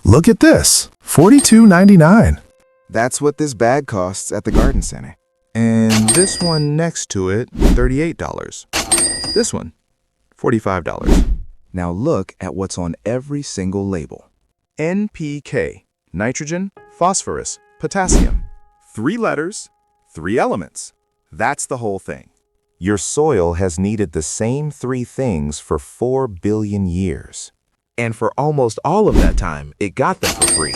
Look at this, $42.99. That's what this bag costs at the garden center. And this one next to it, $38. This one, $45. Now look at what's on every single label. NPK, nitrogen, phosphorus, potassium. 3 letters, 3 elements. That's the whole thing. Your soil has needed the same 3 things for 4 billion years. And for almost all of that time, it got them for free.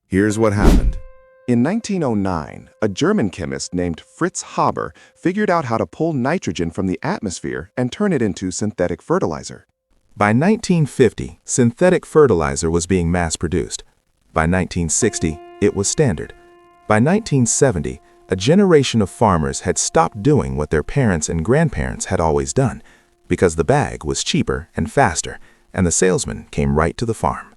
Here's what happened. In 1909, a German chemist named Fritz Haber figured out how to pull nitrogen from the atmosphere and turn it into synthetic fertilizer. By 1950, synthetic fertilizer was being mass-produced. By 1960, it was standard. By 1970, a generation of farmers had stopped doing what their parents and grandparents had always done, because the bag was cheaper and faster, and the salesman came right to the farm.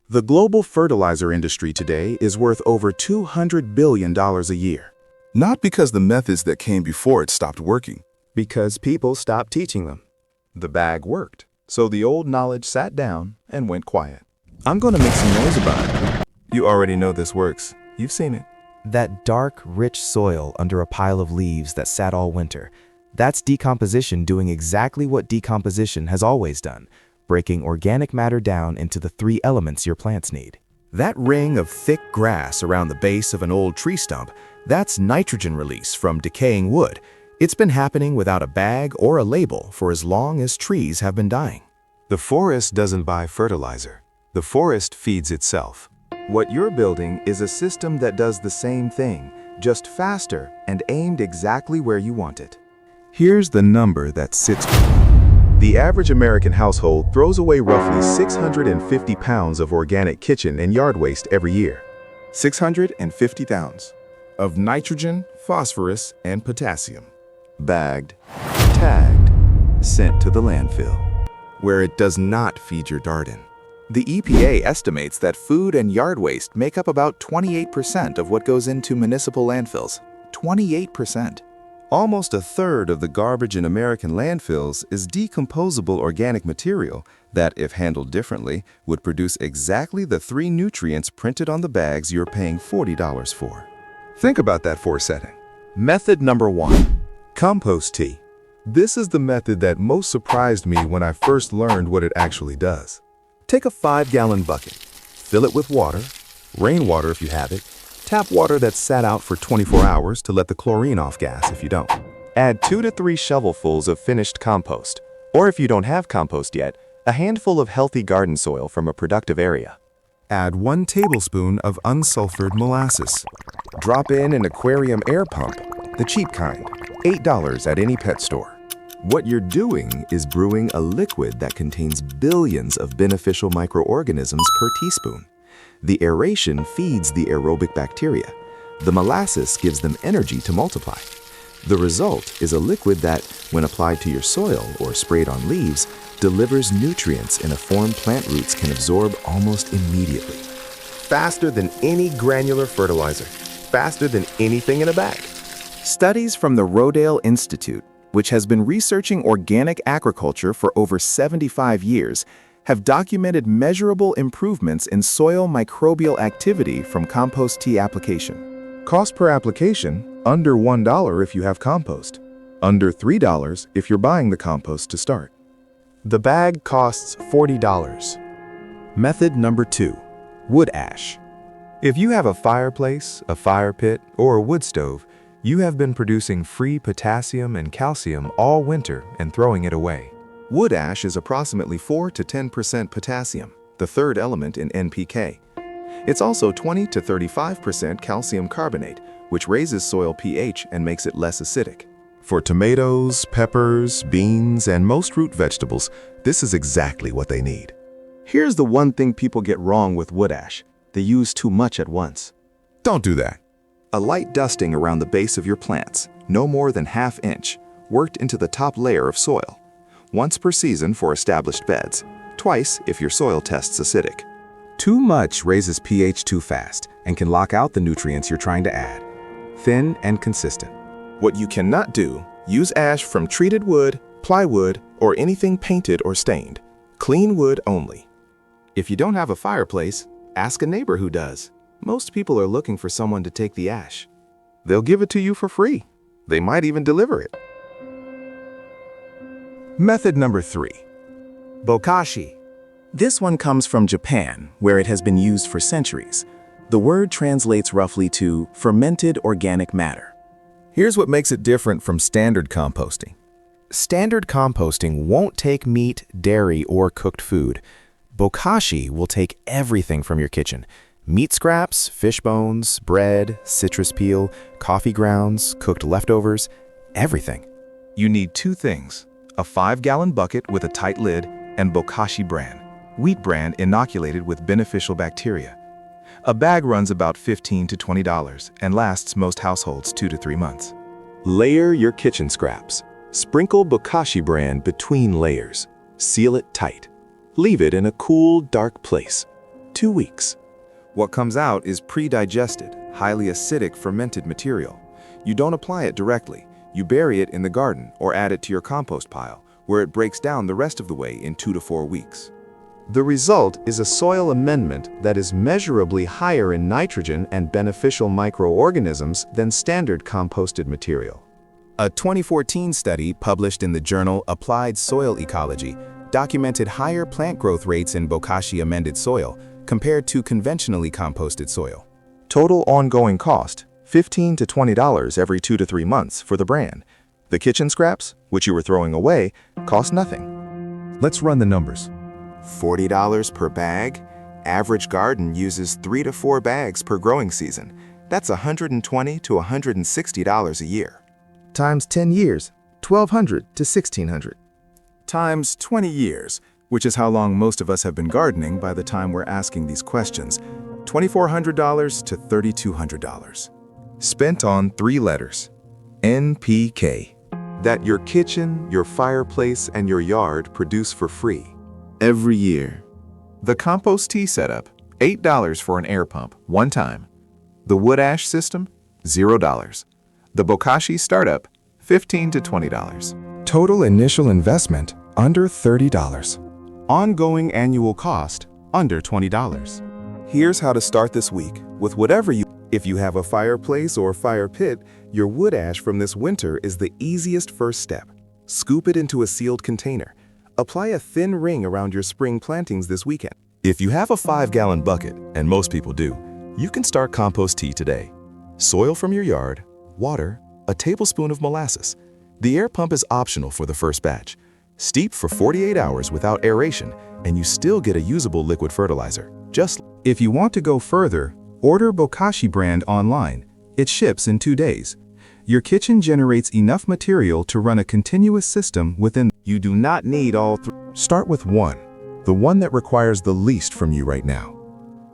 The global fertilizer industry today is worth over $200 billion a year. Not because the methods that came before it stopped working. Because people stopped teaching them. The bag worked, so the old knowledge sat down and went quiet. I'm going to make some noise about it. You already know this works. You've seen it. That dark, rich soil under a pile of leaves that sat all winter, that's decomposition doing exactly what decomposition has always done, breaking organic matter down into the 3 elements your plants need. That ring of thick grass around the base of an old tree stump, that's nitrogen release from decaying wood. It's been happening without a bag or a label for as long as trees have been dying. The forest doesn't buy fertilizer. The forest feeds itself. What you're building is a system that does the same thing, just faster and aimed exactly where you want it. Here's the number that sits with you. The average American household throws away roughly 650 pounds of organic kitchen and yard waste every year. 650 pounds of nitrogen, phosphorus, and potassium. Bagged, tagged, sent to the landfill, where it does not feed your garden. The EPA estimates that food and yard waste make up about 28% of what goes into municipal landfills. 28%. Almost a third of the garbage in American landfills is decomposable organic material that, if handled differently, would produce exactly the 3 nutrients printed on the bags you're paying $40 for. Think about that for a second. Method number 1, compost tea. This is the method that most surprised me when I first learned what it actually does. Take a 5-gallon bucket, fill it with water, rainwater if you have it, tap water that's sat out for 24 hours to let the chlorine off gas if you don't. Add 2 to 3 shovelfuls of finished compost, or if you don't have compost yet, a handful of healthy garden soil from a productive area. Add 1 tablespoon of unsulfured molasses. Drop in an aquarium air pump, the cheap kind, $8 at any pet store. What you're doing is brewing a liquid that contains billions of beneficial microorganisms per teaspoon. The aeration feeds the aerobic bacteria. The molasses gives them energy to multiply. The result is a liquid that, when applied to your soil or sprayed on leaves, delivers nutrients in a form plant roots can absorb almost immediately. Faster than any granular fertilizer. Faster than anything in a bag. Studies from the Rodale Institute, which has been researching organic agriculture for over 75 years, have documented measurable improvements in soil microbial activity from compost tea application. Cost per application, under $1 if you have compost. Under $3 if you're buying the compost to start. The bag costs $40. Method number 2, wood ash. If you have a fireplace, a fire pit, or a wood stove, you have been producing free potassium and calcium all winter and throwing it away. Wood ash is approximately 4 to 10% potassium, the 3rd element in NPK. It's also 20 to 35% calcium carbonate, which raises soil pH and makes it less acidic. For tomatoes, peppers, beans, and most root vegetables, this is exactly what they need. Here's the one thing people get wrong with wood ash. They use too much at once. Don't do that. A light dusting around the base of your plants, no more than ½ inch, worked into the top layer of soil. Once per season for established beds, twice if your soil tests acidic. Too much raises pH too fast and can lock out the nutrients you're trying to add. Thin and consistent. What you cannot do, use ash from treated wood, plywood, or anything painted or stained. Clean wood only. If you don't have a fireplace, Ask a neighbor who does. Most people are looking for someone to take the ash. They'll give it to you for free. They might even deliver it. Method number 3. Bokashi. This one comes from Japan, where it has been used for centuries. The word translates roughly to fermented organic matter. Here's what makes it different from standard composting. Standard composting won't take meat, dairy, or cooked food. Bokashi will take everything from your kitchen. Meat scraps, fish bones, bread, citrus peel, coffee grounds, cooked leftovers, everything. You need 2 things: a 5-gallon bucket with a tight lid and Bokashi bran, wheat bran inoculated with beneficial bacteria. A bag runs about $15 to $20 and lasts most households 2 to 3 months. Layer your kitchen scraps. Sprinkle Bokashi bran between layers. Seal it tight. Leave it in a cool, dark place. 2 weeks. What comes out is pre-digested, highly acidic fermented material. You don't apply it directly. You bury it in the garden or add it to your compost pile, where it breaks down the rest of the way in 2 to 4 weeks. The result is a soil amendment that is measurably higher in nitrogen and beneficial microorganisms than standard composted material. A 2014 study published in the journal Applied Soil Ecology documented higher plant growth rates in Bokashi amended soil compared to conventionally composted soil. Total ongoing cost, $15 to $20 every 2 to 3 months for the bran. The kitchen scraps, which you were throwing away, cost nothing. Let's run the numbers. $40 per bag. Average garden uses 3 to 4 bags per growing season. That's $120 to $160 a year. Times 10 years, $1,200 to $1,600. Times 20 years, which is how long most of us have been gardening by the time we're asking these questions, $2,400 to $3,200. Spent on 3 letters. NPK. That your kitchen, your fireplace, and your yard produce for free. Every year. The compost tea setup, $8 for an air pump, one time. The wood ash system, $0. The Bokashi startup, $15 to $20. Total initial investment, under $30. Ongoing annual cost, under $20. Here's how to start this week with whatever you. If you have a fireplace or fire pit, your wood ash from this winter is the easiest first step. Scoop it into a sealed container. Apply a thin ring around your spring plantings this weekend. If you have a 5-gallon bucket, and most people do, you can start compost tea today. Soil from your yard, water, a tablespoon of molasses. The air pump is optional for the first batch. Steep for 48 hours without aeration, and you still get a usable liquid fertilizer. If you want to go further, order Bokashi brand online. It ships in 2 days. Your kitchen generates enough material to run a continuous system within. You do not need all 3. Start with one, the one that requires the least from you right now.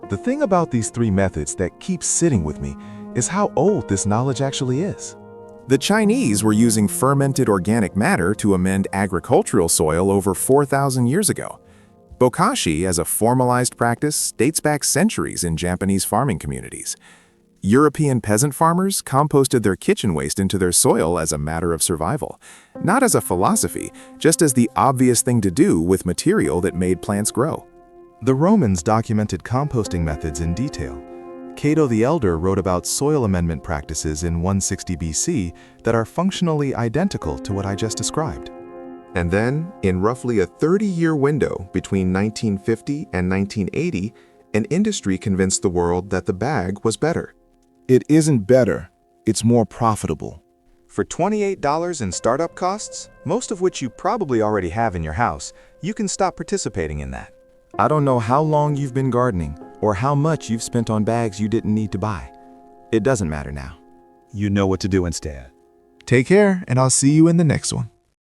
The thing about these 3 methods that keeps sitting with me is how old this knowledge actually is. The Chinese were using fermented organic matter to amend agricultural soil over 4,000 years ago. Bokashi, as a formalized practice, dates back centuries in Japanese farming communities. European peasant farmers composted their kitchen waste into their soil as a matter of survival, not as a philosophy, just as the obvious thing to do with material that made plants grow. The Romans documented composting methods in detail. Cato the Elder wrote about soil amendment practices in 160 BC that are functionally identical to what I just described. And then, in roughly a 30-year window between 1950 and 1980, an industry convinced the world that the bag was better. It isn't better, it's more profitable. For $28 in startup costs, most of which you probably already have in your house, you can stop participating in that. I don't know how long you've been gardening or how much you've spent on bags you didn't need to buy. It doesn't matter now. You know what to do instead. Take care, and I'll see you in the next one.